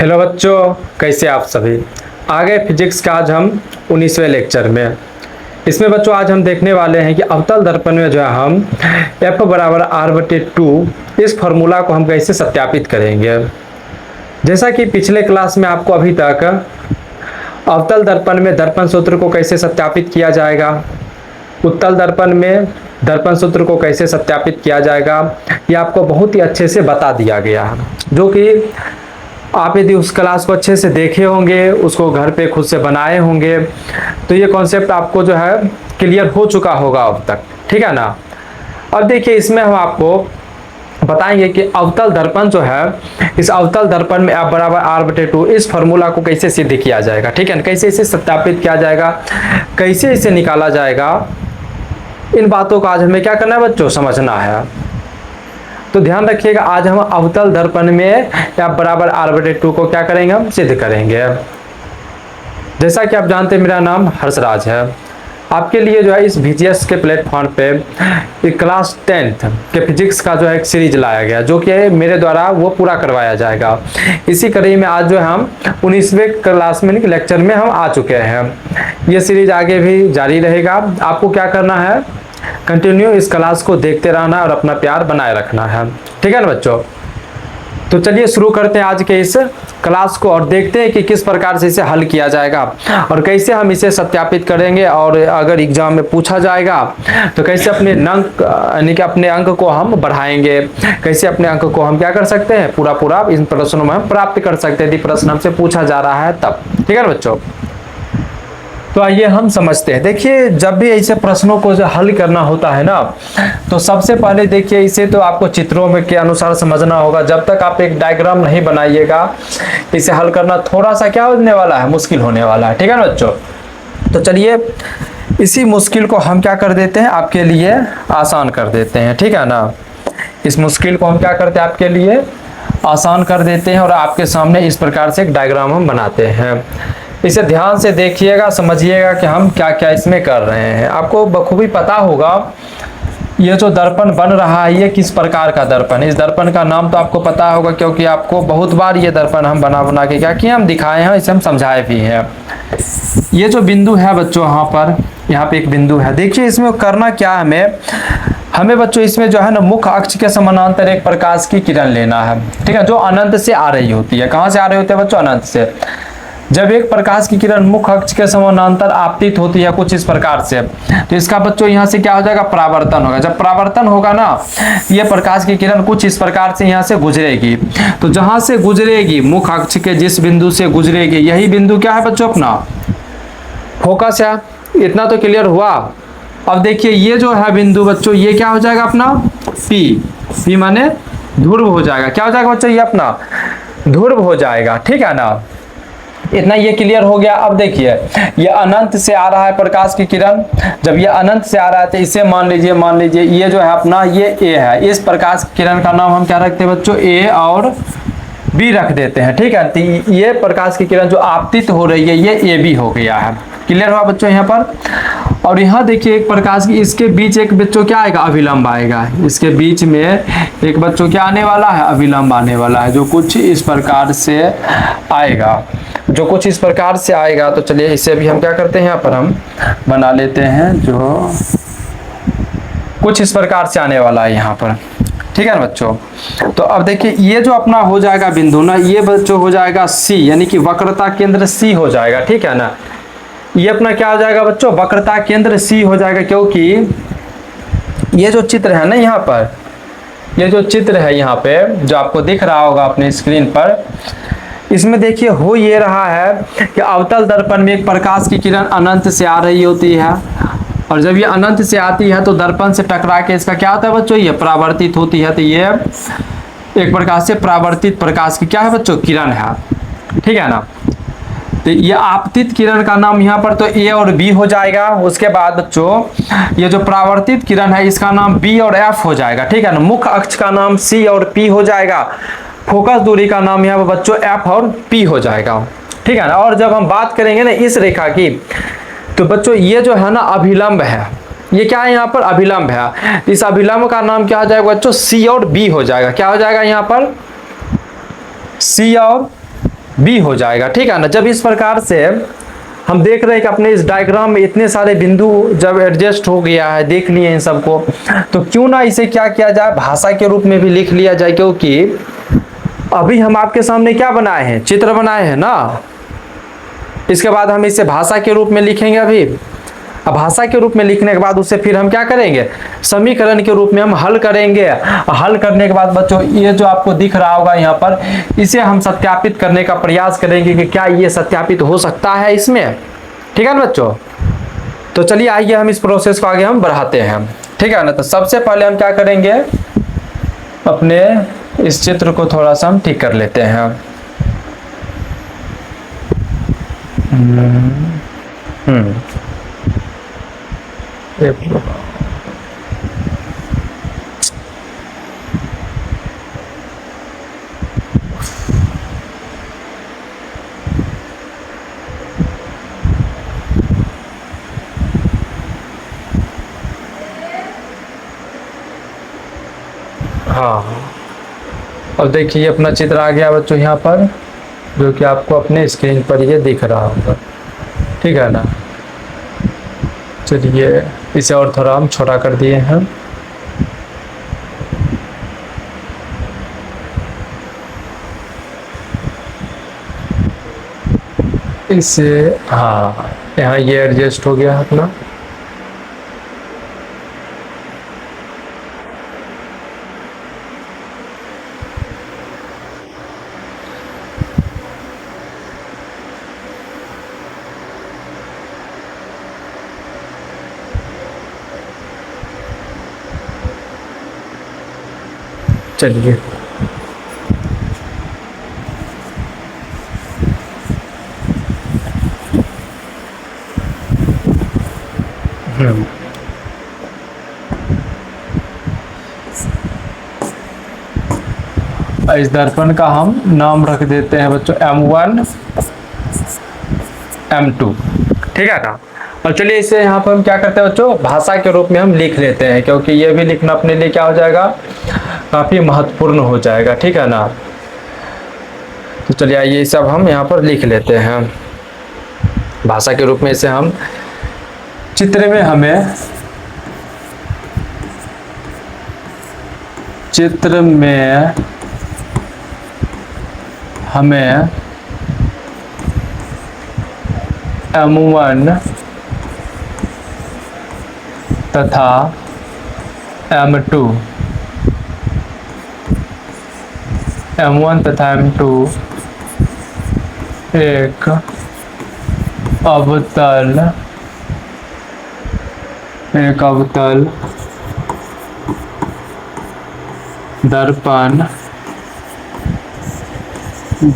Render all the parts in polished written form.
Hello बच्चों, कैसे आप सभी। आ गए फिजिक्स का आज हम 19वें लेक्चर में। इसमें बच्चों आज हम देखने वाले हैं कि अवतल दर्पण में जो है हम F बराबर R/2 इस फॉर्मूला को हम कैसे सत्यापित करेंगे। जैसा कि पिछले क्लास में आपको अभी तक अवतल दर्पण में दर्पण सूत्र को कैसे सत्यापित किया जाएगा, उत्तल दर्पण में दर्पण सूत्र को कैसे सत्यापित किया जाएगा, ये आपको बहुत ही अच्छे से बता दिया गया है। जो कि आप यदि उस क्लास को अच्छे से देखे होंगे, उसको घर पे खुद से बनाए होंगे, तो ये कॉन्सेप्ट आपको जो है क्लियर हो चुका होगा अब तक, ठीक है ना। अब देखिए, इसमें हम आपको बताएंगे कि अवतल दर्पण जो है, इस अवतल दर्पण में F बराबर R/2 इस फॉर्मूला को कैसे सिद्ध किया जाएगा, ठीक है ना, कैसे इसे सत्यापित किया जाएगा, कैसे इसे निकाला जाएगा। इन बातों को आज हमें क्या करना है बच्चों, समझना है। तो ध्यान रखिएगा, आज हम अवतल दर्पण में F बराबर R/2 को क्या करेंगे, हम सिद्ध करेंगे। जैसा कि आप जानते हैं, मेरा नाम हर्षराज है। आपके लिए जो है इस VGS के प्लेटफॉर्म पे क्लास 10th के फिजिक्स का जो है एक सीरीज लाया गया, जो कि मेरे द्वारा वो पूरा करवाया जाएगा। इसी कड़ी में आज जो है हम 19वें क्लास में लेक्चर में हम आ चुके हैं। ये सीरीज आगे भी जारी रहेगा। आपको क्या करना है, कंटिन्यू इस क्लास को देखते रहना और अपना प्यार बनाए रखना है, ठीक है ना बच्चों। तो चलिए शुरू करते हैं आज के इस क्लास को और देखते हैं कि किस प्रकार से इसे हल किया जाएगा और कैसे हम इसे सत्यापित करेंगे। और अगर एग्जाम में पूछा जाएगा तो कैसे अपने अंक यानी कि अपने अंक को हम बढ़ाएंगे, कैसे अपने अंक को हम क्या कर सकते हैं, पूरा इन प्रश्नों में हम प्राप्त कर सकते हैं यदि प्रश्न हमसे पूछा जा रहा है तब, ठीक है ना बच्चों। तो आइए हम समझते हैं। देखिए, जब भी ऐसे प्रश्नों को जो हल करना होता है ना, तो सबसे पहले देखिए इसे तो आपको चित्रों में के अनुसार समझना होगा। जब तक आप एक डायग्राम नहीं बनाइएगा, इसे हल करना थोड़ा सा क्या होने वाला है, मुश्किल होने वाला है, ठीक है ना बच्चों। तो चलिए इसी मुश्किल को हम क्या कर देते हैं, आपके लिए आसान कर देते हैं, ठीक है ना। इस मुश्किल को हम क्या करते हैं, आपके लिए आसान कर देते हैं और आपके सामने इस प्रकार से एक डायग्राम हम बनाते हैं। इसे ध्यान से देखिएगा, समझिएगा कि हम क्या क्या इसमें कर रहे हैं। आपको बखूबी पता होगा ये जो दर्पण बन रहा है ये किस प्रकार का दर्पण है। इस दर्पण का नाम तो आपको पता होगा, क्योंकि आपको बहुत बार ये दर्पण हम बना के क्या किए, हम दिखाए हैं, इसे हम समझाए भी हैं। ये जो बिंदु है बच्चों, यहाँ पे एक बिंदु है। देखिए इसमें करना क्या है, हमें बच्चों इसमें जो है ना मुख्य अक्ष के समानांतर एक प्रकाश की किरण लेना है, ठीक है, जो अनंत से आ रही होती है। कहाँ से आ रही होती है बच्चों, अनंत से। जब एक प्रकाश की किरण मुख्य अक्ष के समानांतर आपतित होती है कुछ इस प्रकार से, तो इसका बच्चों यहाँ से क्या हो जाएगा, परावर्तन होगा। जब परावर्तन होगा ना, ये प्रकाश की किरण कुछ इस प्रकार से यहाँ से गुजरेगी। तो जहां से गुजरेगी, मुख्य अक्ष के जिस बिंदु से गुजरेगी, यही बिंदु क्या है बच्चों, अपना फोकस है। इतना तो क्लियर हुआ। अब देखिए ये जो है बिंदु बच्चों, ये क्या हो जाएगा अपना P माने ध्रुव हो जाएगा। क्या हो जाएगा बच्चों, ये अपना ध्रुव हो जाएगा, ठीक है ना। इतना ये क्लियर हो गया। अब देखिए ये अनंत से आ रहा है प्रकाश की किरण। जब ये अनंत से आ रहा है तो इसे मान लीजिए ये जो है अपना ये A है। इस प्रकाश की किरण का नाम हम क्या रखते हैं बच्चों, A और B रख देते हैं, ठीक है। तो ये प्रकाश की किरण जो आपतित हो रही है ये AB हो गया है। क्लियर हुआ बच्चों यहाँ पर। और यहाँ देखिए एक प्रकाश की, इसके बीच एक बच्चों क्या आएगा, अभिलंब आएगा। इसके बीच में एक बच्चों क्या आने वाला है, अभिलंब आने वाला है, जो कुछ इस प्रकार से आएगा, तो चलिए इसे भी हम क्या करते हैं, यहाँ पर हम बना लेते हैं, जो कुछ इस प्रकार से आने वाला है यहाँ पर, ठीक है ना बच्चों। तो अब देखिए ये जो अपना हो जाएगा बिंदु ना, ये बच्चों हो जाएगा C, यानी कि वक्रता केंद्र C हो जाएगा, ठीक है ना। ये अपना क्या हो जाएगा बच्चों, वक्रता केंद्र C हो जाएगा, क्योंकि ये जो चित्र है ना यहाँ पर, ये जो चित्र है यहाँ पे जो आपको दिख रहा होगा अपने स्क्रीन पर, इसमें देखिए हो ये रहा है कि अवतल दर्पण में एक प्रकाश की किरण अनंत से आ रही होती है, और जब ये अनंत से आती है तो दर्पण से टकरा के इसका क्या होता है बच्चों, ये परावर्तित होती है। तो ये एक प्रकार से परावर्तित प्रकाश की क्या है बच्चों, किरण है, ठीक है ना। तो ये आपतित किरण का नाम यहाँ पर तो A और B हो जाएगा। उसके बाद बच्चों ये जो परावर्तित किरण है इसका नाम B और F हो जाएगा, ठीक है ना। मुख्य अक्ष का नाम C और P हो जाएगा। फोकस दूरी का नाम यहाँ पर बच्चों F और P हो जाएगा, ठीक है ना। और जब हम बात करेंगे ना इस रेखा की, तो बच्चों ये जो है ना अभिलंब है, ये क्या है यहाँ पर, अभिलंब है। इस अभिलंब का नाम क्या हो जाएगा बच्चों, C और B हो जाएगा। क्या हो जाएगा यहाँ पर, C और बी हो जाएगा, ठीक है ना। जब इस प्रकार से हम देख रहे हैं कि अपने इस डायग्राम में इतने सारे बिंदु जब एडजस्ट हो गया है, देख लिए इन सबको, तो क्यों ना इसे क्या किया जाए, भाषा के रूप में भी लिख लिया जाए। क्योंकि अभी हम आपके सामने क्या बनाए हैं, चित्र बनाए हैं ना, इसके बाद हम इसे भाषा के रूप में लिखेंगे। अभी अब भाषा के रूप में लिखने के बाद उसे फिर हम क्या करेंगे, समीकरण के रूप में हम हल करेंगे। हल करने के बाद बच्चों ये जो आपको दिख रहा होगा यहाँ पर, इसे हम सत्यापित करने का प्रयास करेंगे कि क्या ये सत्यापित हो सकता है इसमें, ठीक है ना बच्चों। तो चलिए आइए हम इस प्रोसेस को आगे हम बढ़ाते हैं, ठीक है ना। तो सबसे पहले हम क्या करेंगे, अपने इस चित्र को थोड़ा सा हम ठीक कर लेते हैं। हाँ, अब देखिए अपना चित्र आ गया बच्चों यहाँ पर, जो कि आपको अपने स्क्रीन पर ये दिख रहा होगा, ठीक है ना। चलिए इसे और थोड़ा हम छोटा कर दिए हैं। इसे हाँ, यहाँ ये एडजस्ट हो गया अपना। चलिए इस दर्पण का हम नाम रख देते हैं बच्चों M1 M2, ठीक है ना। और चलिए इसे यहाँ पर हम क्या करते हैं बच्चों, भाषा के रूप में हम लिख लेते हैं, क्योंकि ये भी लिखना अपने लिए क्या हो जाएगा, काफी महत्वपूर्ण हो जाएगा, ठीक है ना। तो चलिए आइए ये सब हम यहाँ पर लिख लेते हैं भाषा के रूप में। इसे हम चित्र में हमें M1 तथा M2 एक अवतल दर्पण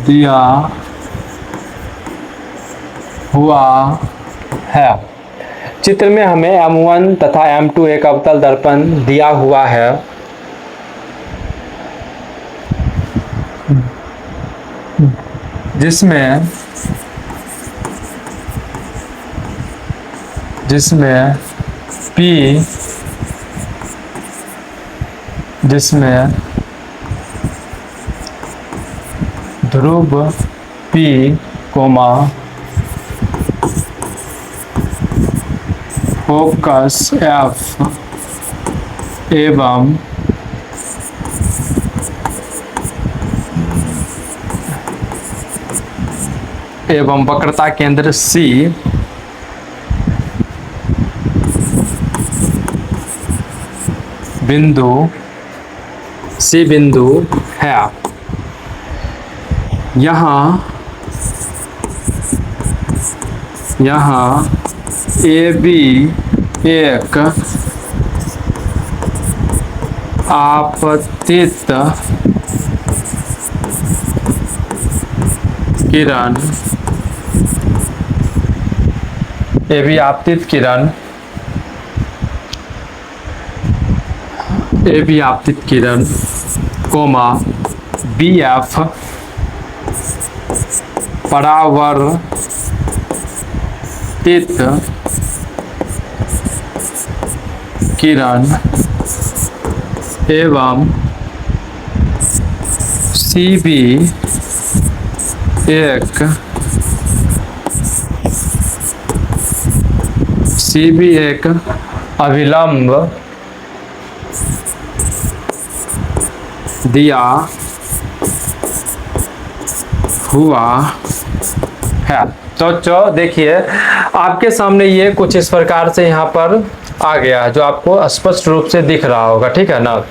दिया हुआ है। चित्र में हमें M1 तथा M2 एक अवतल दर्पण दिया हुआ है, जिसमें ध्रुव P, फोकस F एवं वक्रता केंद्र C बिंदु है। यहाँ AB एक आपतित किरण BF परावर्तित किरण एवं CB एक सी भी एक अभिलंब दिया हुआ है। तो देखिए आपके सामने ये कुछ इस प्रकार से यहाँ पर आ गया है, जो आपको स्पष्ट रूप से दिख रहा होगा, ठीक है ना।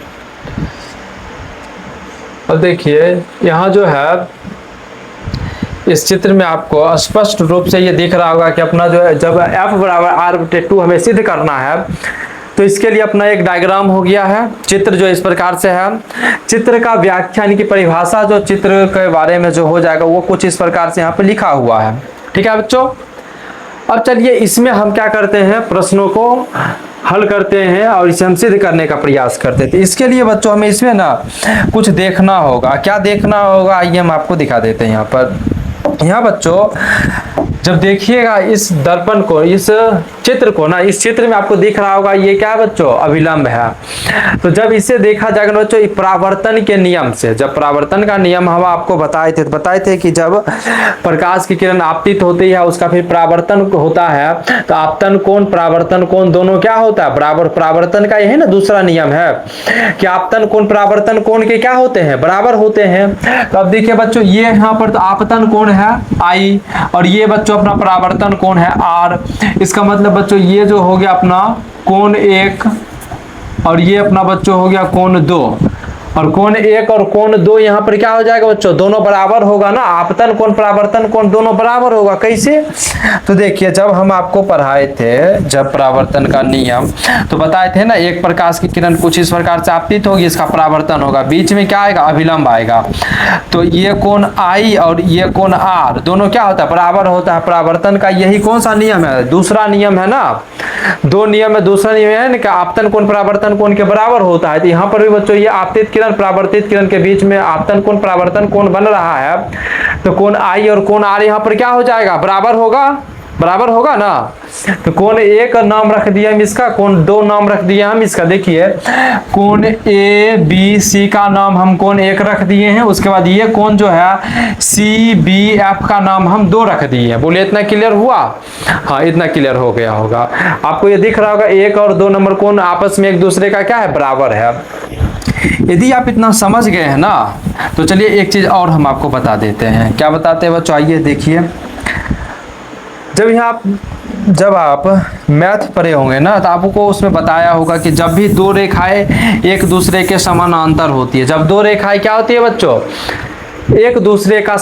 अब देखिए यहाँ जो है इस चित्र में आपको स्पष्ट रूप से ये दिख रहा होगा कि अपना जो है जब f बराबर r/2 हमें सिद्ध करना है, तो इसके लिए अपना एक डायग्राम हो गया है। चित्र जो इस प्रकार से है, चित्र का व्याख्या यानी कि परिभाषा जो चित्र के बारे में जो हो जाएगा वो कुछ इस प्रकार से यहाँ पे लिखा हुआ है, ठीक है बच्चों। अब चलिए इसमें हम क्या करते हैं, प्रश्नों को हल करते हैं और इसे हम सिद्ध करने का प्रयास करते थे। इसके लिए बच्चों हमें इसमें ना कुछ देखना होगा। क्या देखना होगा, आइए हम आपको दिखा देते हैं। यहाँ पर यहाँ बच्चों जब देखिएगा इस दर्पण को, इस चित्र को ना, इस चित्र में आपको दिख रहा होगा ये क्या है बच्चों, अभिलंब है। तो जब इसे देखा जाएगा बच्चों परावर्तन के नियम से, जब परावर्तन का नियम हम आपको बताए थे कि जब प्रकाश की किरण आपतित होती है उसका फिर परावर्तन होता है, तो आपतन कोण परावर्तन कोण दोनों क्या होता है बराबर। परावर्तन का यही ना दूसरा नियम है कि आपतन कोण परावर्तन कोण के क्या होते हैं, बराबर होते हैं। तो अब देखिए बच्चों ये यहाँ पर तो आपतन कोण है I और ये बच्चों अपना परावर्तन कोण है R। इसका मतलब बच्चों ये जो हो गया अपना कोण 1 और ये अपना बच्चों हो गया कोण 2, और कोण 1 और कोण 2 यहाँ पर क्या हो जाएगा बच्चों, दोनों बराबर होगा ना। आपतन कोण परावर्तन कोण दोनों बराबर होगा। कैसे, तो देखिए जब हम आपको पढ़ाए थे जब परावर्तन का नियम, तो बताए थे ना एक प्रकाश की किरण कुछ इस प्रकार से आपतित होगी, इसका परावर्तन होगा, बीच में क्या आएगा, अभिलंब आएगा। तो ये कोण I और ये कोण R दोनों क्या होता है, बराबर होता है। परावर्तन का यही कौन सा नियम है, दूसरा नियम है ना। दो नियम है, दूसरा नियम है ना कि आपतन कोण परावर्तन कोण के बराबर होता है। तो यहाँ पर भी बच्चों ये आपतित किरण परावर्तित किरण के बीच में आपतन कोण परावर्तन कोण बन रहा है, तो कोण I और कोण R यहाँ पर क्या हो जाएगा, बराबर होगा, बराबर होगा ना। तो कोण 1 नाम रख दिया हम इसका, कोण 2 नाम रख दिया हम इसका। देखिए कोण ABC का नाम हम कोण 1 रख दिए हैं, उसके बाद ये कोण जो है CBF का नाम हम 2 रख दिए हैं। बोलिए इतना क्लियर हुआ, हाँ इतना क्लियर हो गया होगा आपको। ये दिख रहा होगा 1 और 2 नंबर कोण आपस में एक दूसरे का क्या है, बराबर है। यदि आप इतना समझ गए हैं ना, तो चलिए एक चीज और हम आपको बता देते हैं। क्या बताते हैं बच्चों, आइए देखिए। जब आप मैथ पढ़े होंगे ना, तो आपको उसमें बताया होगा कि जब भी दो रेखाएं एक दूसरे के समानांतर होती है, जब दो रेखाएं क्या होती है बच्चों, एक दूसरे के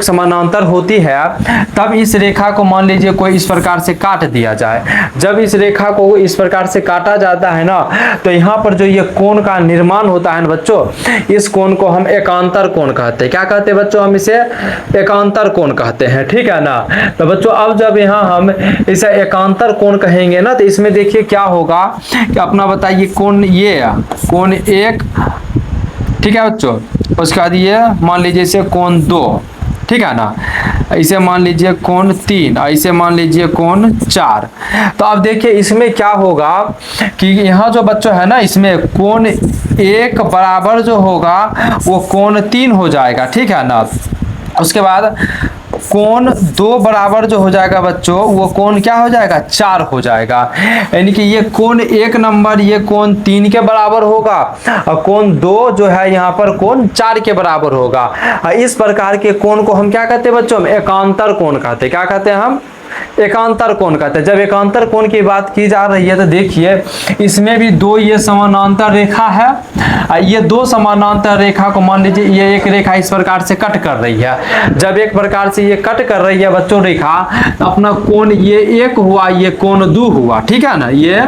समानांतर होती है, तब इस रेखा को मान लीजिए कोई इस प्रकार से काट दिया जाए। जब इस रेखा को इस प्रकार से काटा जाता है ना, तो यहाँ पर जो ये कोण का निर्माण होता है ना बच्चों, इस कोण को हम एकांतर कोण कहते हैं। क्या कहते हैं बच्चों, हम इसे एकांतर कोण कहते हैं, ठीक है ना। तो बच्चों अब जब यहाँ हम इसे एकांतर कोण कहेंगे ना, तो इसमें देखिए क्या होगा कि अपना बताइए कोण, ये कोण 1, ठीक है बच्चों, उसके बाद ये मान लीजिए इसे कोण 2, ठीक है ना, इसे मान लीजिए कोण 3, इसे मान लीजिए कोण 4। तो अब देखिए इसमें क्या होगा कि यहाँ जो बच्चों है ना, इसमें कोण 1 बराबर जो होगा वो कोण 3 हो जाएगा, ठीक है ना। उसके बाद कोण 2 बराबर जो हो जाएगा बच्चों, वो कोण क्या हो जाएगा, 4 हो जाएगा। यानी कि ये कोण 1 नंबर ये कोण 3 के बराबर होगा, और कोण 2 जो है यहाँ पर कोण 4 के बराबर होगा। इस प्रकार के कोण को हम क्या कहते हैं बच्चों, एकांतर कोण कहते हैं। क्या कहते हैं हम, एकांतर कोण कहते हैं। जब एकांतर कोण की बात की जा रही है, तो देखिए इसमें भी 2 ये समानांतर रेखा है, ये 2 समानांतर रेखा को मान लीजिए ये एक रेखा इस प्रकार से कट कर रही है। जब एक प्रकार से ये कट कर रही है बच्चों रेखा, अपना कोण ये 1 हुआ, ये कोण 2 हुआ, ठीक है ना। ये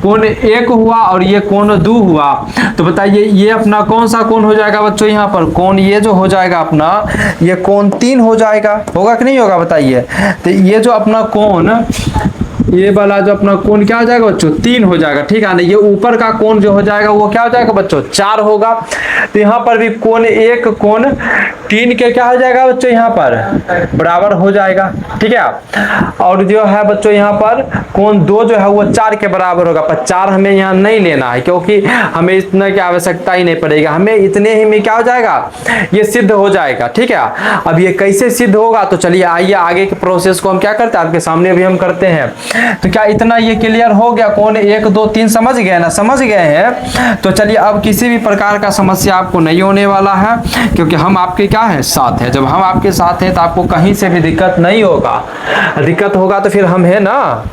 कोण 1 हुआ और ये कोण 2 हुआ। तो बताइए ये अपना कौन सा कोण हो जाएगा बच्चों, यहाँ पर कोण ये जो हो जाएगा अपना, ये कोण 3 हो जाएगा, होगा कि नहीं होगा बताइए। तो ये जो अपना कोण ये वाला जो अपना कोण क्या हो जाएगा बच्चों 3 हो जाएगा, ठीक है ना। ये ऊपर का कोण जो हो जाएगा वो क्या हो जाएगा बच्चों 4 होगा। तो यहाँ पर भी कोण 1 कोण 3 के क्या हो जाएगा बच्चों यहाँ पर बराबर हो जाएगा, ठीक है। और जो है बच्चों यहाँ पर कोण 2 जो है वो 4 के बराबर होगा, पर 4 हमें यहाँ नहीं लेना है क्योंकि हमें इतना की आवश्यकता ही नहीं पड़ेगा, हमें इतने ही में क्या हो जाएगा ये सिद्ध हो जाएगा, ठीक है। अब ये कैसे सिद्ध होगा तो चलिए आइए आगे के प्रोसेस को हम क्या करते हैं आपके सामने भी हम करते हैं। तो क्या इतना ये क्लियर हो गया, कोण 1 2 3 समझ गए ना, समझ गए हैं। तो चलिए अब किसी भी प्रकार का समस्या आपको नहीं होने वाला है क्योंकि हम आपके क्या है साथ है। जब हम आपके साथ हैं तो आपको कहीं से भी दिक्कत नहीं होगा, दिक्कत होगा तो फिर हम है ना,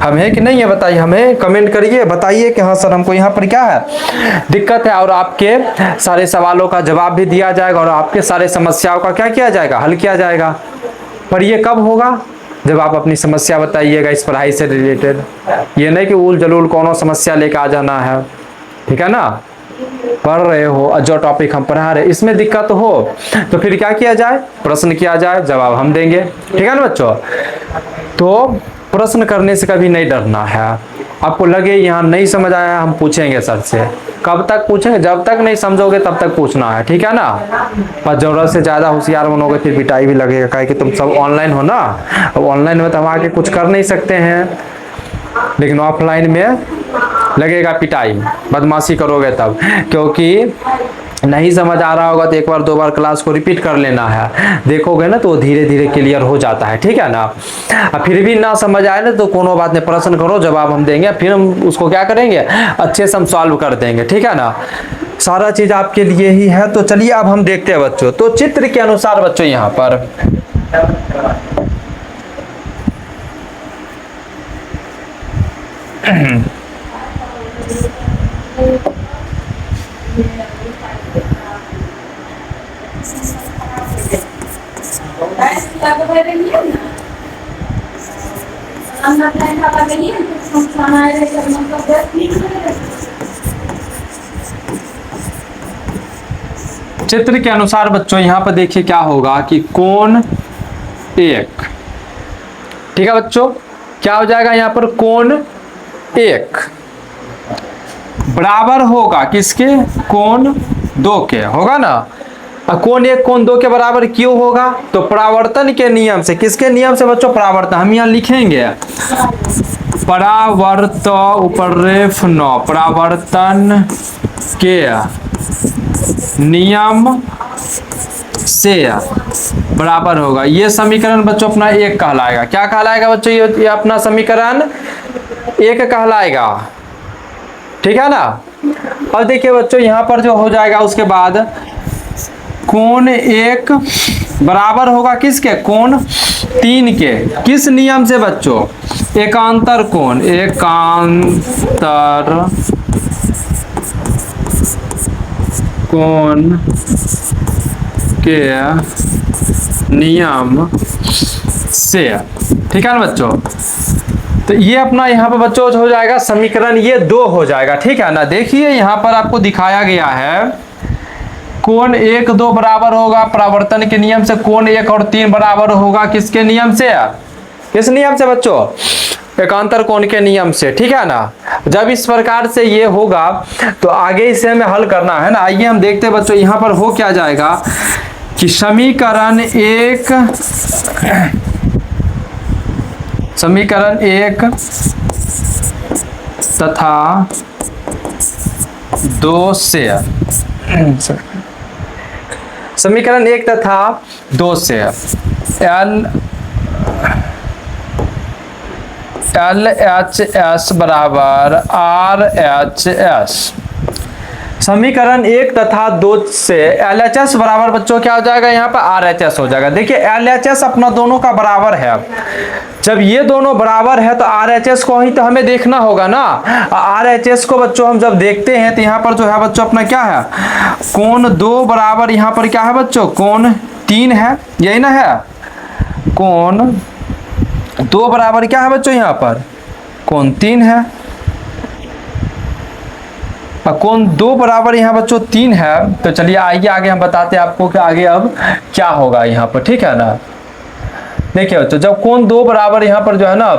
हम है कि नहीं है बताइए, हमें कमेंट करिए बताइए कि हाँ सर हमको यहाँ पर क्या है दिक्कत है, और आपके सारे सवालों का जवाब भी दिया जाएगा और आपके सारे समस्याओं का क्या किया जाएगा हल किया जाएगा। पर ये कब होगा जब आप अपनी समस्या बताइएगा इस पढ़ाई से रिलेटेड, ये नहीं कि उल जलूल कोनो समस्या लेकर आ जाना है, ठीक है ना। पढ़ रहे हो जो टॉपिक हम पढ़ा रहे इसमें दिक्कत हो तो फिर क्या किया जाए प्रश्न किया जाए, जवाब हम देंगे, ठीक है ना बच्चों। तो प्रश्न करने से कभी नहीं डरना है। आपको लगे यहाँ नहीं समझ आया हम पूछेंगे सर से, कब तक पूछेंगे जब तक नहीं समझोगे तब तक पूछना है, ठीक है ना। पर जरूरत से ज़्यादा होशियार बनोगे फिर पिटाई भी लगेगा, काहे कि तुम सब ऑनलाइन हो ना। अब ऑनलाइन में तो हम आके कुछ कर नहीं सकते हैं, लेकिन ऑफलाइन में लगेगा पिटाई, बदमाशी करोगे तब। क्योंकि नहीं समझ आ रहा होगा तो एक बार 2 बार क्लास को रिपीट कर लेना है, देखोगे ना तो धीरे धीरे क्लियर हो जाता है, ठीक है ना। फिर भी ना समझ आए ना तो कोनो बात नहीं, प्रश्न करो जवाब हम देंगे, फिर हम उसको क्या करेंगे अच्छे से हम सॉल्व कर देंगे, ठीक है ना। सारा चीज आपके लिए ही है। तो चलिए अब हम देखते हैं बच्चों, तो चित्र के अनुसार बच्चों यहाँ पर चित्र के अनुसार बच्चों यहाँ पर देखिए क्या होगा कि कोण 1, ठीक है बच्चों, क्या हो जाएगा यहाँ पर कोण 1 बराबर होगा किसके कोण 2 के, होगा ना। कोण 1 कोण 2 के बराबर क्यों होगा तो परावर्तन के नियम से, किसके नियम से बच्चों परावर्तन, हम यहाँ लिखेंगे परावर्त ऊपर रेफ 9 परावर्तन के नियम से बराबर होगा। ये समीकरण बच्चों अपना 1 कहलाएगा, क्या कहलाएगा बच्चों ये अपना समीकरण 1 कहलाएगा, ठीक है ना। अब देखिए बच्चों यहाँ पर जो हो जाएगा उसके बाद कोण 1 बराबर होगा किसके कोण 3 के, किस नियम से बच्चों एकांतर कोण, एकांतर कोण के नियम से, ठीक है ना बच्चों। तो ये अपना यहाँ पर बच्चों हो जाएगा समीकरण ये 2 हो जाएगा, ठीक है ना। देखिए यहाँ पर आपको दिखाया गया है कोण 1 2 बराबर होगा परावर्तन के नियम से, कोण 1 और 3 बराबर होगा किसके नियम से, किस नियम से बच्चों एकांतर कोण के नियम से, ठीक है ना। जब इस प्रकार से ये होगा तो आगे इसे हमें हल करना है ना। आइए हम देखते हैं बच्चों यहाँ पर हो क्या जाएगा कि समीकरण 1 तथा 2 से, समीकरण 1 तथा 2 से LHS बराबर RHS, समीकरण 1 तथा 2 से LHS बराबर बच्चों क्या हो जाएगा यहाँ पर RHS हो जाएगा। देखिए LHS अपना दोनों का बराबर है, जब ये दोनों बराबर है तो RHS को ही तो हमें देखना होगा ना। RHS को बच्चों हम जब देखते हैं तो यहाँ पर जो है बच्चों अपना क्या है कोण 2 बराबर यहाँ पर क्या है बच्चों कोण 3 है, यही ना है, कोण 2 बराबर क्या है बच्चों यहाँ पर कोण 3 है, कोण 2 बराबर यहाँ बच्चों 3 है। तो चलिए आइए आगे हम बताते हैं आपको कि आगे अब क्या होगा यहाँ पर, ठीक है ना। देखिए बच्चों जब कोण 2 बराबर यहाँ पर जो है ना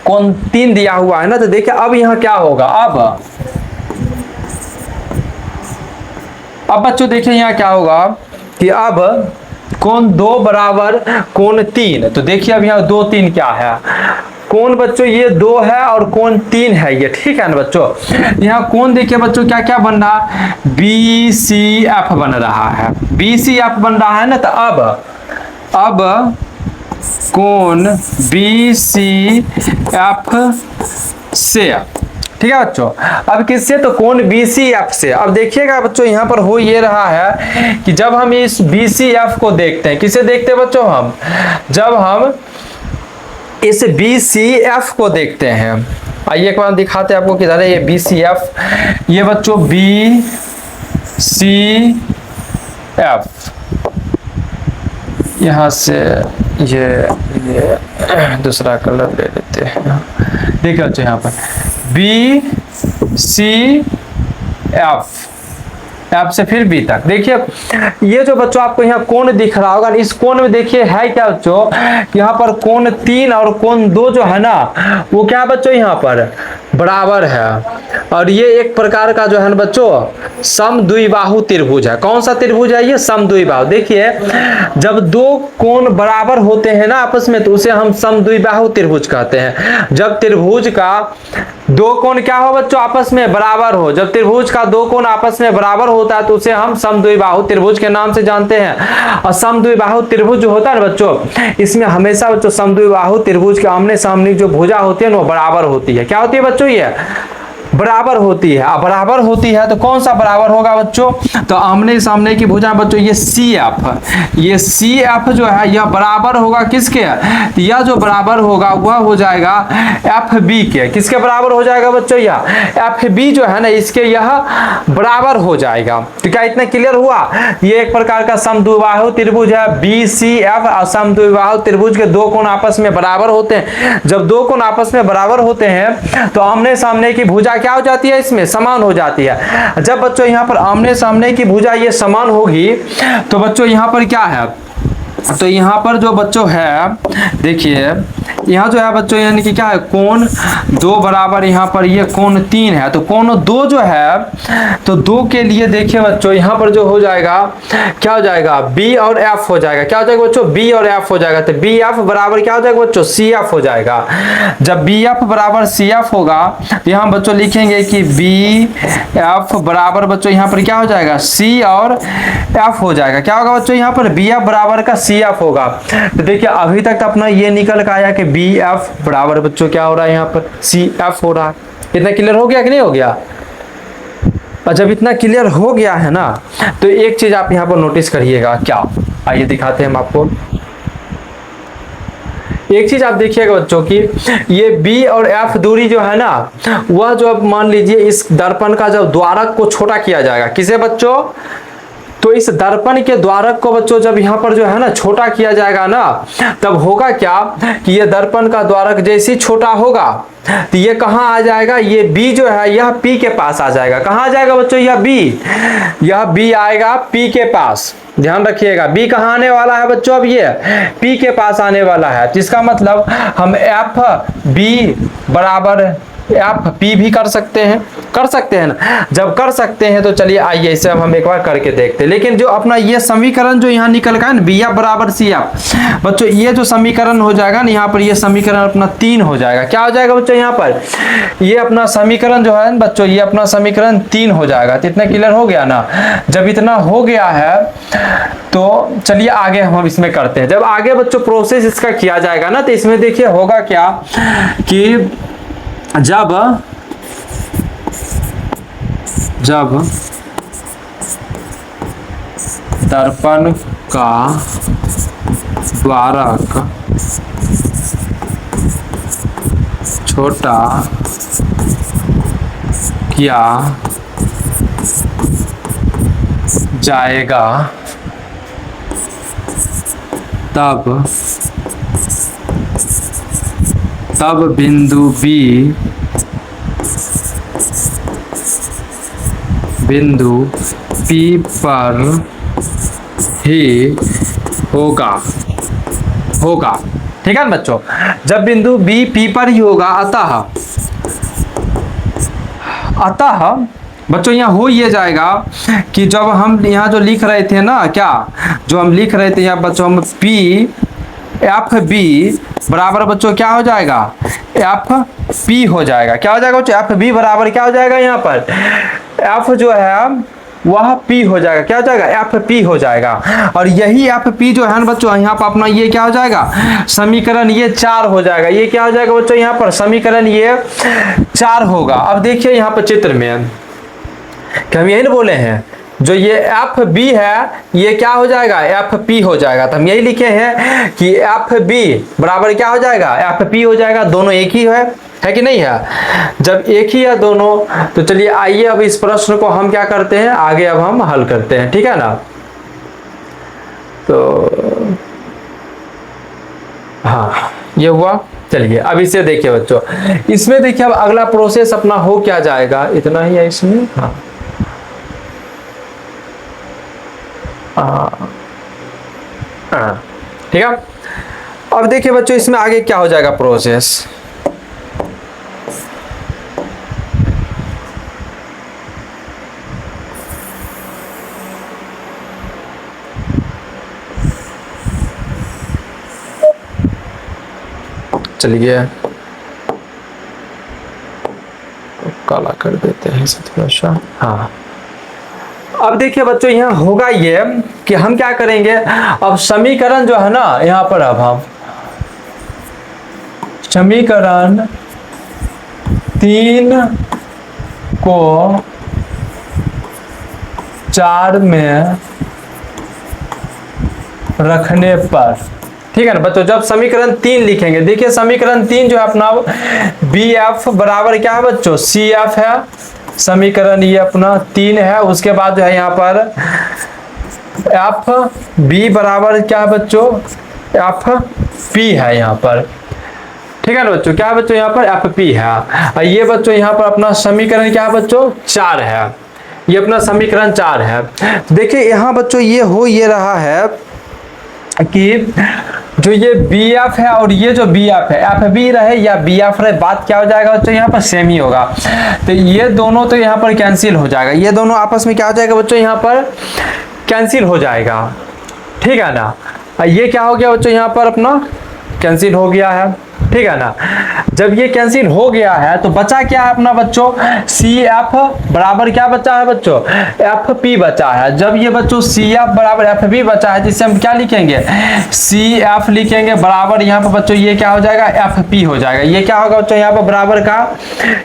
कोण 3 दिया हुआ है ना, तो देखिए अब यहाँ क्या होगा, अब बच्चों देखिए यहाँ क्या होगा कि अब कोण 2 बराबर कोण 3, तो देखिए अब यहाँ 2 3 क्या है, कोण बच्चों ये 2 है और कोण 3 है ये, ठीक है ना बच्चों। यहाँ कोण देखिए बच्चों क्या क्या बन रहा है, BCF बन रहा है, BCF बन रहा है ना, तो अब कोण BCF से, ठीक है बच्चों, अब किससे, तो कोण BCF से। अब देखिएगा बच्चों यहाँ पर हो ये रहा है कि जब हम इस BCF को देखते हैं, किसे देखते हैं बच्चों हम, जब हम इस BCF को देखते हैं, आइए एक बार दिखाते हैं आपको किधर है ये BCF, ये बच्चों BCF, यहाँ से ये दूसरा कलर ले लेते हैं, देखिए बच्चों यहाँ पर BCF, F से फिर B तक, देखिए ये जो बच्चों आपको यहाँ कोण दिख रहा होगा, इस कोण में देखिए है क्या बच्चों, यहाँ पर कोण 3 और कोण 2 जो है ना, वो क्या बच्चों यहाँ पर बराबर है, और ये एक प्रकार का जो है ना बच्चों समद्विबाहु त्रिभुज है। कौन सा त्रिभुज है ये, समद्विबाहु। देखिए जब 2 कोण बराबर होते हैं ना आपस में, तो उसे हम समद्विबाहु त्रिभुज कहते हैं। जब त्रिभुज का 2 कोण क्या हो बच्चों, आपस में बराबर हो, जब त्रिभुज का 2 कोण आपस में बराबर होता है तो उसे हम समद्विबाहु त्रिभुज के नाम से जानते हैं। और समद्विबाहु त्रिभुज जो होता है ना बच्चों, इसमें हमेशा बच्चों समद्विबाहु त्रिभुज के आमने सामने जो भुजा होती है ना, वो बराबर होती है। क्या होती है बच्चों, ये बराबर होती है। अब बराबर होती है तो कौन सा बराबर होगा बच्चों, तो आमने सामने की भुजा बच्चों ये CF जो है यह बराबर होगा किसके, तो यह जो बराबर होगा वह हो जाएगा FB के। किसके बराबर हो जाएगा बच्चों, यह FB जो है ना इसके यह बराबर हो जाएगा। तो क्या इतना क्लियर हुआ, ये एक प्रकार का समद्विबाहु त्रिभुज है BCF, और समद्विबाहु त्रिभुज के 2 कोण आपस में बराबर होते हैं। जब 2 कोण आपस में बराबर होते हैं तो आमने सामने की भुजा क्या हो जाती है, इसमें समान हो जाती है। जब बच्चों यहाँ पर आमने सामने की भुजा ये समान होगी तो बच्चों यहाँ पर क्या है, तो यहाँ पर जो बच्चों है देखिए यहाँ जो है बच्चों यानी कि क्या है, कोण 2 बराबर यहाँ पर ये कोण 3 है, तो कोण 2 जो है, तो 2 के लिए देखिए बच्चों यहाँ पर जो हो जाएगा क्या हो जाएगा, B और F हो जाएगा। क्या हो जाएगा बच्चों, B और F हो जाएगा, तो BF बराबर क्या हो जाएगा बच्चों, CF हो जाएगा। जब BF बराबर CF होगा तो यहाँ बच्चों लिखेंगे कि BF बराबर बच्चों यहाँ पर क्या हो जाएगा, C और F हो जाएगा। क्या होगा बच्चों यहाँ पर, BF बराबर का CF होगा। तो देखिए अभी तक अपना ये निकल कर आया कि BF बराबर बच्चों क्या हो रहा है, यहाँ पर CF हो रहा है। इतना क्लियर हो गया कि नहीं हो गया। और जब इतना क्लियर हो गया है ना, तो एक चीज आप यहाँ पर नोटिस करिएगा, क्या, आइए दिखाते हैं हम आपको। एक चीज आप देखिएगा बच्चों की ये B और F दूरी जो है ना, वह जो अब मान लीजिए इस दर्पण का जब द्वारक को छोटा किया जाएगा, किसे बच्चों, तो इस दर्पण के द्वारक को बच्चों जब यहाँ पर जो है ना छोटा किया जाएगा ना, तब होगा क्या कि ये दर्पण का द्वारक जैसे ही छोटा होगा तो ये कहाँ आ जाएगा, ये B जो है यह P के पास आ जाएगा। कहाँ आ जाएगा बच्चों, यह B आएगा P के पास। ध्यान रखिएगा B कहाँ आने वाला है बच्चों, अब ये P के पास आने वाला है। जिसका मतलब हम FB बराबर FP भी कर सकते हैं ना। जब कर सकते हैं तो चलिए आइए इसे अब हम एक बार करके देखते हैं। लेकिन जो अपना ये समीकरण जो यहाँ निकल का है ना, BF बराबर CF, बच्चों ये जो समीकरण हो जाएगा ना, यहाँ पर ये समीकरण अपना 3 हो जाएगा। क्या हो जाएगा बच्चों, यहाँ पर ये अपना समीकरण जो है बच्चों, ये अपना समीकरण 3 हो जाएगा। तो इतना क्लियर हो गया ना। जब इतना हो गया है तो चलिए आगे हम इसमें करते हैं। जब आगे बच्चों प्रोसेस इसका किया जाएगा ना, तो इसमें देखिए होगा क्या कि जब दर्पण का द्वारक छोटा किया जाएगा तब बिंदु P पर ही होगा। ठीक है ना बच्चों, जब बिंदु बी पी पर ही होगा, अतः बच्चों यहाँ हो ये जाएगा कि जब हम यहाँ जो लिख रहे थे ना, क्या जो हम लिख रहे थे यहाँ बच्चों, हम पी एफ बी बराबर बच्चों क्या हो जाएगा, एफ पी हो जाएगा। क्या हो जाएगा बच्चों, एफ बी बराबर क्या हो जाएगा, यहाँ पर एफ जो है वह पी हो जाएगा। क्या हो जाएगा, एफ पी हो जाएगा। और यही एफ पी जो है ना बच्चों, यहाँ पर अपना ये क्या हो जाएगा, समीकरण ये 4 हो जाएगा। ये क्या हो जाएगा बच्चों, यहाँ पर समीकरण ये 4 होगा। अब देखिए यहाँ पर चित्र में कि हम यही ना बोले हैं, जो ये एफ बी है ये क्या हो जाएगा, एफ पी हो जाएगा। तो हम यही लिखे हैं कि एफ बी बराबर क्या हो जाएगा, एफ पी हो जाएगा। दोनों एक ही है कि नहीं है। जब एक ही है दोनों, तो चलिए आइए अब इस प्रश्न को हम क्या करते हैं, आगे अब हम हल करते हैं, ठीक है ना। तो हाँ ये हुआ। चलिए अब इसे देखिए बच्चों, इसमें देखिए अब अगला प्रोसेस अपना हो क्या जाएगा, इतना ही है इसमें। हाँ ठीक है। अब देखिए बच्चों इसमें आगे क्या हो जाएगा प्रोसेस। चलिए काला कर देते हैं इसे थोड़ा सा। हाँ अब देखिए बच्चों यहाँ होगा ये कि हम क्या करेंगे, अब समीकरण जो है ना यहाँ पर, अब हम समीकरण 3 को 4 में रखने पर, ठीक है ना बच्चों, जब समीकरण 3 लिखेंगे, देखिए समीकरण 3 जो है अपना बी एफ बराबर क्या है बच्चों, सी एफ है। समीकरण ये अपना 3 है। उसके बाद जो है यहाँ पर एफ बी बराबर क्या है बच्चों, एफ पी है यहाँ पर, ठीक है ना बच्चों। क्या है बच्चों, यहाँ पर एफ पी है। और ये बच्चों यहाँ पर अपना समीकरण क्या है बच्चों, 4 है। ये अपना समीकरण 4 है। देखिए यहाँ बच्चों ये हो ये रहा है कि जो ये बी एफ है और ये जो बी एफ है, एफ बी रहे या बी एफ रहे, बात क्या हो जाएगा बच्चों, यहाँ पर सेम ही होगा। तो ये दोनों तो यहाँ पर कैंसिल हो जाएगा, ये दोनों आपस में क्या हो जाएगा बच्चों, यहाँ पर कैंसिल हो जाएगा, ठीक है ना। ये क्या हो गया बच्चों, यहाँ पर अपना कैंसिल हो गया है, ठीक है ना। जब ये कैंसिल हो गया है तो बचा क्या है अपना बच्चों, सी एफ बराबर क्या बचा है बच्चों, एफ पी बचा है। जब ये बच्चों सी एफ बराबर एफ पी बचा है, जिससे हम क्या लिखेंगे, सी एफ लिखेंगे बराबर यहाँ पर बच्चों ये क्या हो जाएगा, एफ पी हो जाएगा। ये क्या होगा बच्चों, यहाँ पर बराबर का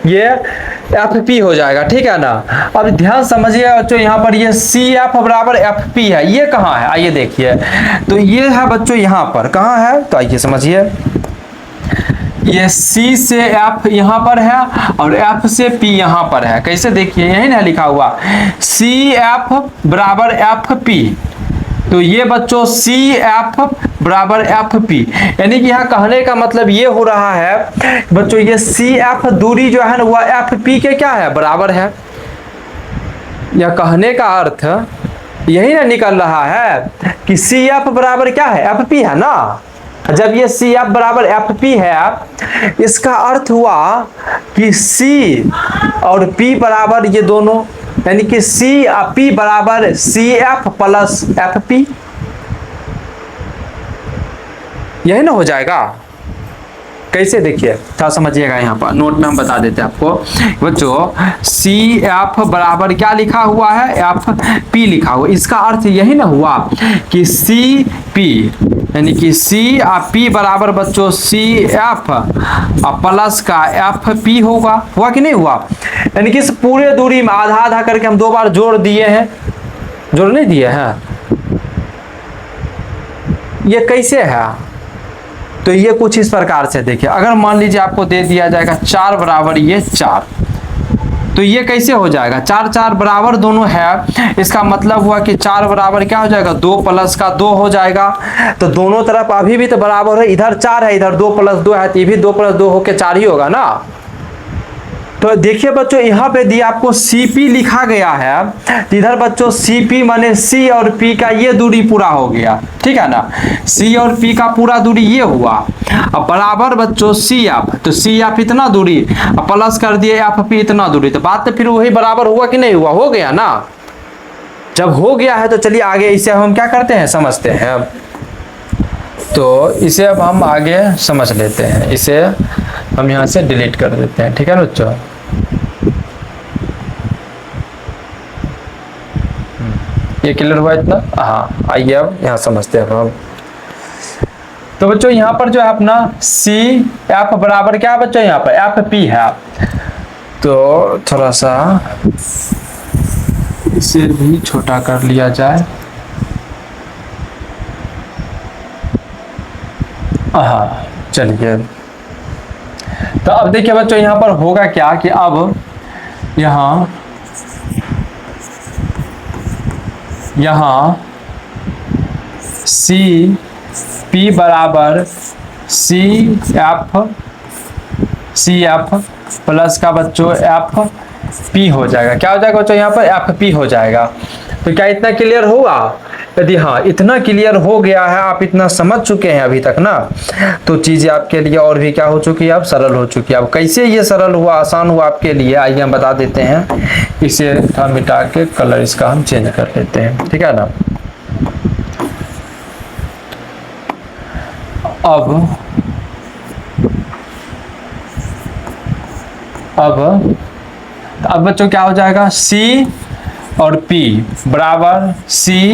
ये एफ पी हो जाएगा, ठीक है ना। अब ध्यान समझिए बच्चों, यहाँ पर ये सी एफ बराबर एफ पी है, ये कहाँ है, आइए देखिए। तो ये है बच्चों यहाँ पर, कहाँ है, तो आइए समझिए। ये C से F यहाँ पर है और F से P यहाँ पर है। कैसे देखिए, यही ना लिखा हुआ C F बराबर F P। तो ये बच्चों C F बराबर F P, यानी कि यहाँ कहने का मतलब ये हो रहा है बच्चों, ये C F दूरी जो है ना वह F P के क्या है, बराबर है। यह कहने का अर्थ यही ना निकल रहा है कि C F बराबर क्या है, F P है ना। जब ये सी एफ बराबर एफ पी है, इसका अर्थ हुआ कि सी और पी बराबर ये दोनों, यानी कि सी पी बराबर C F plus F P, यही ना हो जाएगा। कैसे देखिए थोड़ा समझिएगा, यहाँ पर नोट में हम बता देते हैं आपको बच्चों। सी एफ बराबर क्या लिखा हुआ है, एफ पी लिखा हुआ। इसका अर्थ यही ना हुआ कि सी पी, यानी कि सी पी बराबर बच्चों सी एफ प्लस का एफ पी होगा, हुआ कि नहीं हुआ। यानी कि इस पूरे दूरी में आधा आधा करके हम 2 बार जोड़ दिए हैं, जोड़ नहीं दिए हैं। ये कैसे है, तो ये कुछ इस प्रकार से देखिए, अगर मान लीजिए आपको दे दिया जाएगा 4 बराबर ये 4, तो ये कैसे हो जाएगा, 4 4 बराबर दोनों है। इसका मतलब हुआ कि 4 बराबर क्या हो जाएगा, 2 प्लस का 2 हो जाएगा। तो दोनों तरफ अभी भी तो बराबर है, इधर 4 है, इधर 2 प्लस 2 है, तो ये भी 2 प्लस 2 होके 4 ही होगा ना। तो देखिए बच्चों यहाँ पे दिया आपको CP लिखा गया है, तो इधर बच्चों CP माने C और P का ये दूरी पूरा हो गया, ठीक है ना। C और P का पूरा दूरी ये हुआ, अब बराबर बच्चों CF, तो CF इतना दूरी प्लस कर दिए FP इतना दूरी, तो बात तो फिर वही बराबर हुआ कि नहीं हुआ, हो गया ना। जब हो गया है तो चलिए आगे इसे हम क्या करते हैं, समझते हैं। तो इसे अब हम आगे समझ लेते हैं, इसे हम यहाँ से डिलीट कर देते हैं, ठीक है ना बच्चों। ये क्लियर हुआ इतना, हाँ। आइए अब यहाँ समझते हैं हम। तो बच्चों यहाँ पर जो है अपना CF बराबर क्या है बच्चों, यहाँ पर FP है। तो थोड़ा सा इसे भी छोटा कर लिया जाए, हाँ चलिए। तो अब देखिए बच्चों यहाँ पर होगा क्या कि अब यहाँ CP बराबर CF प्लस का बच्चों FP हो जाएगा। क्या हो जाएगा बच्चों, यहाँ पर FP हो जाएगा। तो क्या इतना क्लियर हुआ? यदि हाँ इतना क्लियर हो गया है, आप इतना समझ चुके हैं अभी तक ना, तो चीज़ें आपके लिए और भी क्या हो चुकी है, अब सरल हो चुकी है। अब कैसे ये सरल हुआ, आसान हुआ आपके लिए, आइए हम बता देते हैं। इसे हम मिटा के कलर इसका हम चेंज कर लेते हैं, ठीक है ना। अब बच्चों क्या हो जाएगा, C और P बराबर CF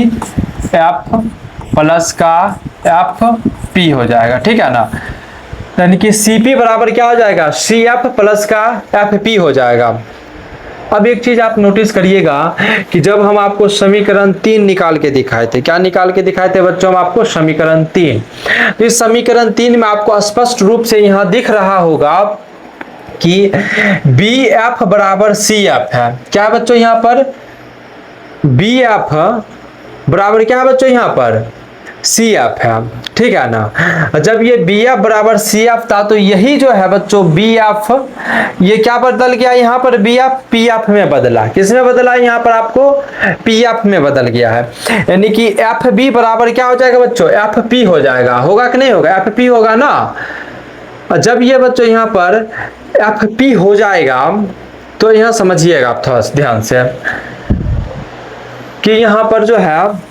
प्लस का FP हो जाएगा, ठीक है ना। यानी कि CP बराबर क्या हो जाएगा, CF प्लस का FP हो जाएगा। अब एक चीज आप नोटिस करिएगा कि जब हम आपको समीकरण 3 निकाल के दिखाए थे, क्या निकाल के दिखाए थे बच्चों, हम आपको समीकरण 3। तो इस समीकरण 3 में आपको स्पष्ट रूप से यहाँ दिख रहा होगा कि BF बराबर CF है। क्या है बच्चों यहाँ पर, BF बराबर क्या है बच्चों यहाँ पर, CF है, ठीक है ना। जब ये BF बराबर CF था तो यही जो है बच्चों BF, ये क्या बदल गया यहाँ पर, BF PF में बदला। किस में बदला है यहाँ पर, आपको PF में बदल गया है। यानी कि FB बराबर क्या हो जाएगा बच्चों, FP हो जाएगा। होगा कि नहीं होगा, FP होगा ना। जब ये बच्चों यहाँ पर FP हो जाएगा तो यहाँ समझिएगा आप थोड़ा ध्यान से कि यहाँ पर जो है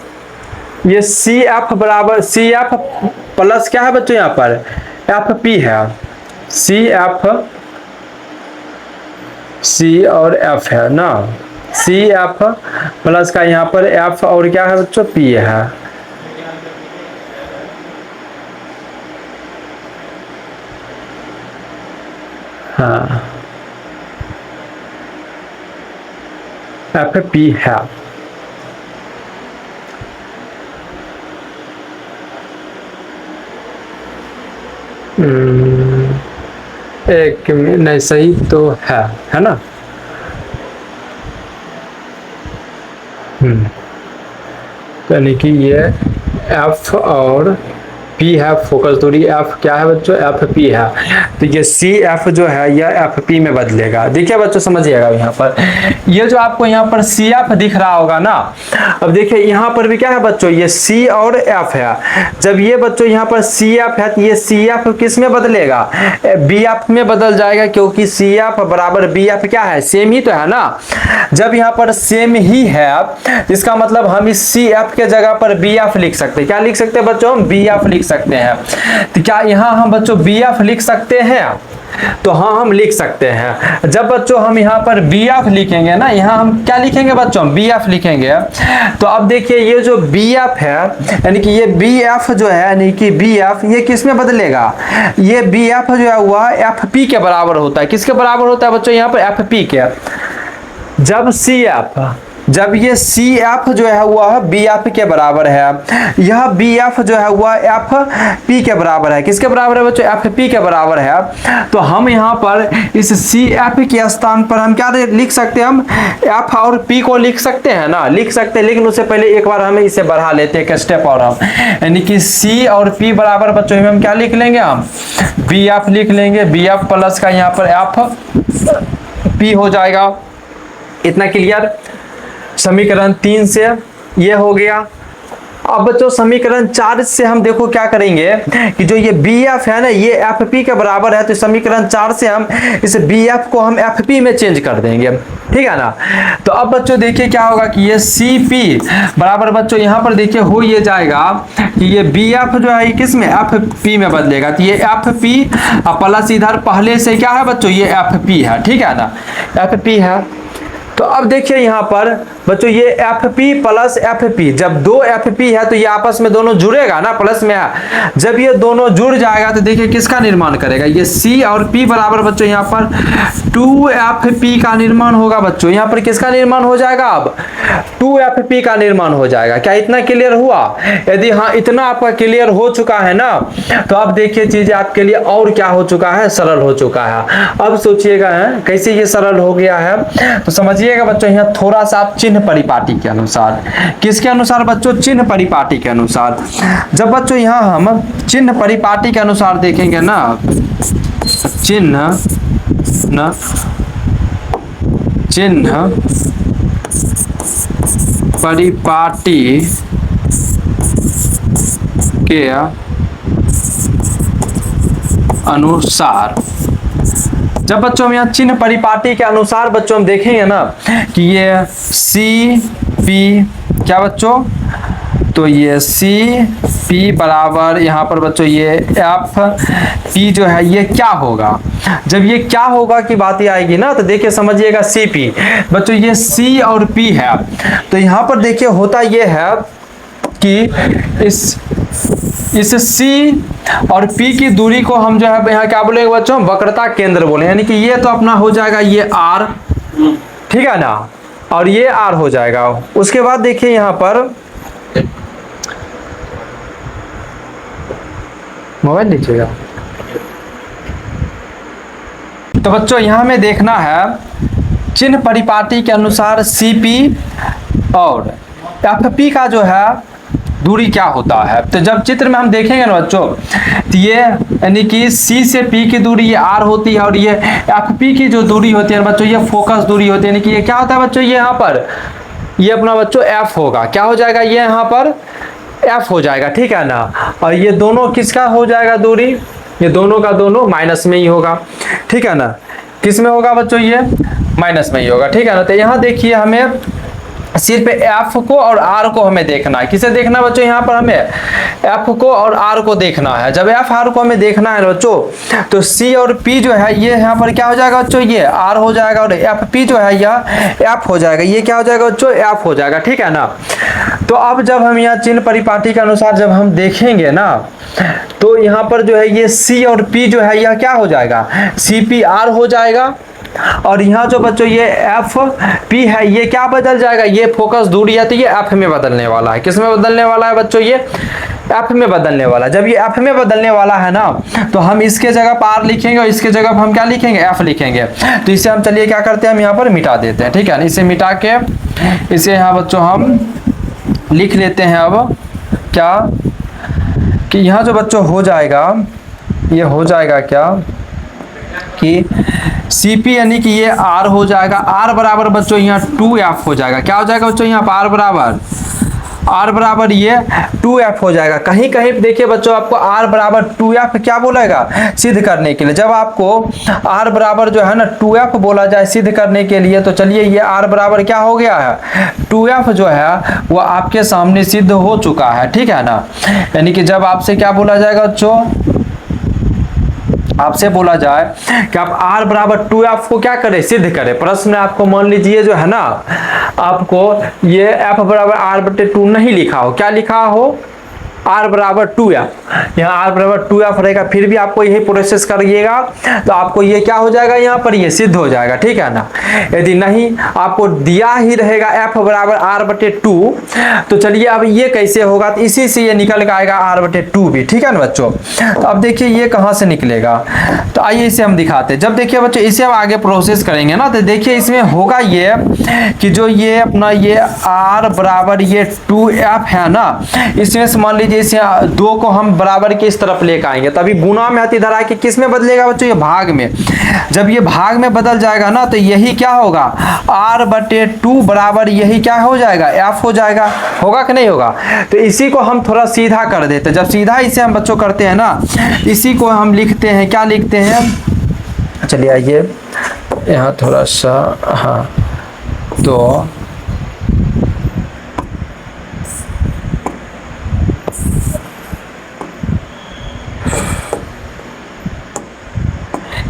ये CF बराबर CF प्लस क्या है बच्चों, यहाँ पर FP है। CF C और F है ना, CF प्लस का यहाँ पर F और क्या है बच्चों, P है। हाँ FP है। एक नहीं सही तो है ना। यानी कि ये F और P है, फोकस दूरी F क्या है बच्चों, FP है। तो ये CF जो है यह FP में बदलेगा। देखिए बच्चों समझिएगा, यहाँ पर ये जो आपको यहाँ पर CF दिख रहा होगा ना, अब देखिए यहाँ पर भी क्या है बच्चों, ये C और F है। जब ये बच्चों यहाँ पर CF है तो ये CF किस में बदलेगा, BF में बदल जाएगा, क्योंकि CF बराबर BF क्या है, सेम ही तो है ना। जब यहाँ पर सेम ही है इसका मतलब हम इस CF के जगह पर BF लिख सकते हैं। क्या लिख सकते हैं बच्चों, हम BF लिख सकते हैं। तो क्या यहाँ हम बच्चों BF लिख सकते हैं, तो हाँ हम लिख सकते हैं। जब बच्चों हम यहाँ पर BF लिखेंगे ना, यहाँ हम क्या लिखेंगे बच्चों, BF लिखेंगे। तो अब देखिए ये जो BF है, यानी कि ये BF जो है, यानी कि BF ये किस में बदलेगा, ये BF जो है वह FP के बराबर होता है। किसके बराबर होता है बच्चों, यहाँ पर FP के। जब ये CF जो है वह BF के बराबर है, यह BF जो है वह FP के बराबर है। किसके बराबर है बच्चों, FP के बराबर है। तो हम यहाँ पर इस CF के स्थान पर हम क्या लिख सकते हैं, हम F और P को लिख सकते हैं ना, लिख सकते हैं। लेकिन उससे पहले एक बार हमें इसे बढ़ा लेते हैं एक स्टेप और हम, यानी कि C और P बराबर बच्चों हम क्या लिख लेंगे, हम BF लिख लेंगे। BF प्लस का यहाँ पर P हो जाएगा। इतना क्लियर। समीकरण 3 से ये हो गया। अब बच्चों समीकरण 4 से हम देखो क्या करेंगे कि जो ये BF है ना ये FP के बराबर है, तो समीकरण 4 से हम इस BF को हम FP में चेंज कर देंगे, ठीक है ना। तो अब बच्चों देखिए क्या होगा कि ये CP बराबर बच्चों यहाँ पर देखिए हो ये जाएगा कि ये BF जो है किस में FP में बदलेगा, तो ये FP प्लस इधर पहले से क्या है बच्चों ये FP है, ठीक है ना, FP है। तो अब देखिए यहाँ पर बच्चों ये FP प्लस FP, जब दो FP है तो ये आपस में दोनों जुड़ेगा ना, प्लस में है। जब ये दोनों जुड़ जाएगा तो देखिए किसका निर्माण करेगा, ये C और P बराबर बच्चों यहाँ पर 2FP का निर्माण होगा। बच्चों यहाँ पर किसका निर्माण हो जाएगा, अब 2FP का निर्माण हो जाएगा। क्या इतना क्लियर हुआ? यदि हाँ इतना आपका क्लियर हो चुका है ना, तो अब देखिए चीजें आपके लिए और क्या हो चुका है, सरल हो चुका है। अब सोचिएगा कैसे ये सरल हो गया है, तो समझिएगा बच्चों यहाँ थोड़ा सा आप चिन्ह परिपाटी के अनुसार, किसके अनुसार बच्चों, चिन्ह परिपाटी के अनुसार। जब बच्चों यहाँ हम चिन्ह परिपाटी के अनुसार देखेंगे ना, चिन्ह परिपाटी के अनुसार, जब बच्चों हम यहाँ चिन्ह परिपाटी के अनुसार बच्चों हम देखेंगे ना कि ये CP क्या बच्चों, तो ये CP बराबर यहाँ पर बच्चों ये FP जो है ये क्या होगा। जब ये क्या होगा की बात आएगी ना, तो देखिए समझिएगा CP बच्चों ये C और P है, तो यहाँ पर देखिए होता ये है कि इस C और P की दूरी को हम जो है यहाँ क्या बोलेंगे बच्चों, वक्रता केंद्र बोले, यानी कि ये तो अपना हो जाएगा ये R, ठीक है ना, और ये R हो जाएगा। उसके बाद देखिए यहाँ पर मोबाइल लीजिएगा। तो बच्चों यहाँ में देखना है चिन्ह परिपाटी के अनुसार CP और FP का जो है दूरी क्या होता है। तो जब चित्र में हम देखेंगे ना बच्चों, तो ये यानी कि C से P की दूरी ये R होती है, और ये FP की जो दूरी होती है बच्चों ये फोकस दूरी होती है, यानी कि ये क्या होता है बच्चों, ये यहाँ पर ये अपना बच्चों F होगा, क्या हो जाएगा ये यहाँ पर F हो जाएगा, ठीक है ना। और ये दोनों किसका हो जाएगा दूरी, ये दोनों का दोनों माइनस में ही होगा, ठीक है ना। किस में होगा बच्चों, ये माइनस में ही होगा, ठीक है ना। तो यहाँ देखिए हमें सिर्फ F को और R को हमें देखना है। किसे देखना है बच्चों, यहाँ पर हमें F को और R को देखना है। जब F R को हमें देखना है बच्चों, तो C और P जो है ये यहाँ पर क्या हो जाएगा बच्चों, ये R हो जाएगा, और FP जो है यह F हो जाएगा, ये क्या हो जाएगा बच्चों, F हो जाएगा, ठीक है ना। तो अब जब हम यहाँ चिन्ह परिपाटी के अनुसार जब हम देखेंगे ना, तो यहाँ पर जो है ये C और P जो है यह क्या हो जाएगा, CPR हो जाएगा। और यहाँ जो बच्चों ये FP है ये क्या बदल जाएगा, ये फोकस दूरी है, तो ये F में बदलने वाला है। किस में बदलने वाला है बच्चों, ये F में बदलने वाला है। जब ये F में बदलने वाला है ना, तो हम इसके जगह पर R लिखेंगे और इसके जगह पर हम क्या लिखेंगे, F लिखेंगे। तो इसे हम चलिए क्या करते हैं, हम यहाँ पर मिटा देते हैं, ठीक है। इसे मिटा के इसे यहाँ बच्चों हम लिख लेते हैं। अब क्या कि यहाँ जो बच्चों हो जाएगा, ये हो जाएगा क्या कि CP यानी कि ये R हो जाएगा, R बराबर बच्चों यहाँ 2F हो जाएगा। क्या हो जाएगा बच्चों, यहाँ पर R बराबर ये 2F हो जाएगा। कहीं कहीं देखिए बच्चों आपको R बराबर 2F क्या बोलेगा, सिद्ध करने के लिए। जब आपको R बराबर जो है ना 2F बोला जाए सिद्ध करने के लिए, तो चलिए ये R बराबर क्या हो गया है, 2F जो है वो आपके सामने सिद्ध हो चुका है, ठीक है ना। यानी कि जब आपसे क्या बोला जाएगा बच्चों, आपसे बोला जाए कि आप R बराबर 2F को क्या करें, सिद्ध करें। प्रश्न में आपको मान लीजिए जो है ना, आपको ये F बराबर R/2 नहीं लिखा हो, क्या लिखा हो, R बराबर 2F। यहाँ R बराबर 2F रहेगा, फिर भी आपको यही प्रोसेस करिएगा तो आपको ये क्या हो जाएगा, यहाँ पर ये सिद्ध हो जाएगा, ठीक है ना। यदि नहीं आपको दिया ही रहेगा F बराबर R/2, तो चलिए अब ये कैसे होगा, तो इसी से ये निकल के आएगा R/2 भी, ठीक है ना बच्चों। तो अब देखिए ये कहाँ से निकलेगा, तो आइए इसे हम दिखाते हैं। जब देखिए बच्चों इसे हम आगे प्रोसेस करेंगे ना, तो देखिए इसमें होगा ये कि जो ये अपना ये r बराबर ये 2f है ना, इसमें से मान लीजिए इसे 2 को हम बराबर के इस तरफ लेकर आएंगे, तभी गुना में इधर आके किस में बदलेगा बच्चों, ये भाग में। जब ये भाग में बदल जाएगा ना, तो यही क्या होगा, r/2 बराबर यही क्या हो जाएगा, f हो जाएगा। होगा कि नहीं होगा? तो इसी को हम थोड़ा सीधा कर देते हैं। जब सीधा इसे हम बच्चों करते हैं ना, इसी को हम लिखते हैं, क्या लिखते हैं, चलिए आइए यहाँ थोड़ा सा, हाँ, तो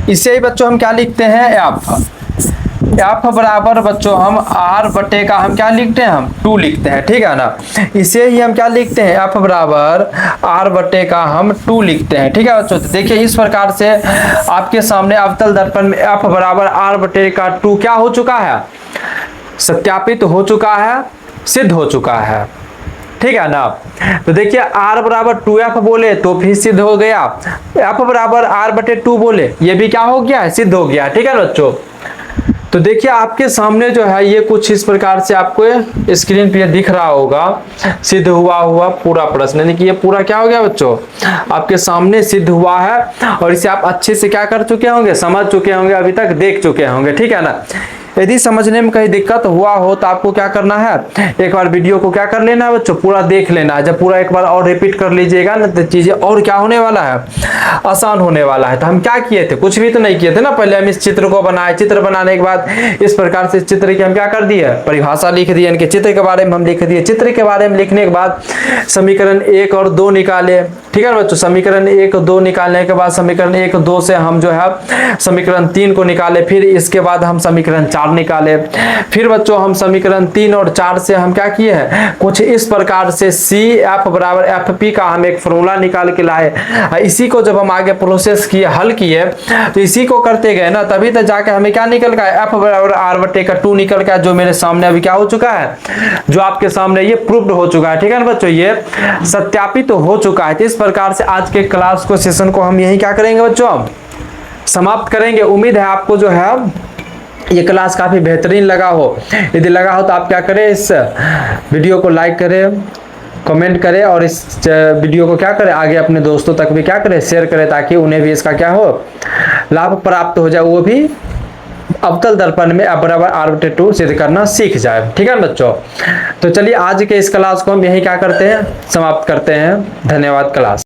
इसे ही बच्चों हम क्या लिखते हैं, एफ बराबर बच्चों हम r बटे का हम क्या लिखते हैं, हम 2 लिखते हैं, ठीक है ना। इसे ही हम क्या लिखते हैं, एफ बराबर r बटे का हम 2 लिखते हैं, ठीक है बच्चों। तो देखिए इस प्रकार से आपके सामने अवतल दर्पण में एफ बराबर r बटे का 2 क्या हो चुका है, सत्यापित हो चुका है, सिद्ध हो चुका है, ठीक है ना। तो देखिए r बराबर 2f बोले तो फिर सिद्ध हो गया, f बराबर r बटे 2 बोले ये भी क्या हो गया है, सिद्ध हो गया, ठीक है बच्चों। तो देखिए आपके सामने जो है ये कुछ इस प्रकार से आपको स्क्रीन पे दिख रहा होगा, सिद्ध हुआ पूरा प्रश्न, यानी कि ये पूरा क्या हो गया बच्चों, आपके सामने सिद्ध हुआ है। और इसे आप अच्छे से क्या कर चुके होंगे, समझ चुके होंगे, अभी तक देख चुके होंगे, ठीक है ना। यदि समझने में कहीं दिक्कत हुआ हो तो आपको क्या करना है, एक बार वीडियो को क्या कर लेना है बच्चों, पूरा देख लेना है। जब पूरा एक बार और रिपीट कर लीजिएगा ना, तो चीजें और क्या होने वाला है, आसान होने वाला है। तो हम क्या किए थे, कुछ भी तो नहीं किए थे ना। पहले हम इस चित्र को बनाए, चित्र बनाने के बाद इस प्रकार से चित्र की हम क्या कर दिए, परिभाषा लिख दी, यानी कि चित्र के बारे में हम लिख दिए। चित्र के बारे में लिखने के बाद समीकरण 1 और 2 निकाले, ठीक है बच्चों। समीकरण 1 और 2 निकालने के बाद समीकरण 1 और 2 से हम जो है समीकरण 3 को निकाले, फिर इसके बाद हम समीकरण 4 निकाले। फिर बच्चों हम समीकरण 3 और 4 से हम क्या किए हैं, कुछ इस प्रकार से CF बराबर FP का हम एक फॉर्मूला निकाल के लाए। इसी को जब हम आगे प्रोसेस किए, हल किए, तो इसी को करते गए ना, तभी तो जाके हमें क्या निकल गया, F बराबर R बटे का 2 निकल गया, जो मेरे सामने अभी क्या हो चुका है, जो आपके सामने ये प्रूव्ड हो चुका है, ठीक है ना बच्चों, ये सत्यापित तो हो चुका है। तो इस प्रकार से आज के क्लास को, सेशन को हम यही क्या करेंगे बच्चों, समाप्त करेंगे। उम्मीद है आपको जो है ये क्लास काफी बेहतरीन लगा हो। यदि लगा हो तो आप क्या करें, इस वीडियो को लाइक करें, कमेंट करें, और इस वीडियो को क्या करें, आगे अपने दोस्तों तक भी क्या करें, शेयर करें, ताकि उन्हें भी इसका क्या हो, लाभ प्राप्त हो जाए, वो भी अवतल दर्पण में F बराबर R बटे 2 सिद्ध करना सीख जाए, ठीक है बच्चों। तो चलिए आज के इस क्लास को हम यही क्या करते हैं, समाप्त करते हैं। धन्यवाद क्लास।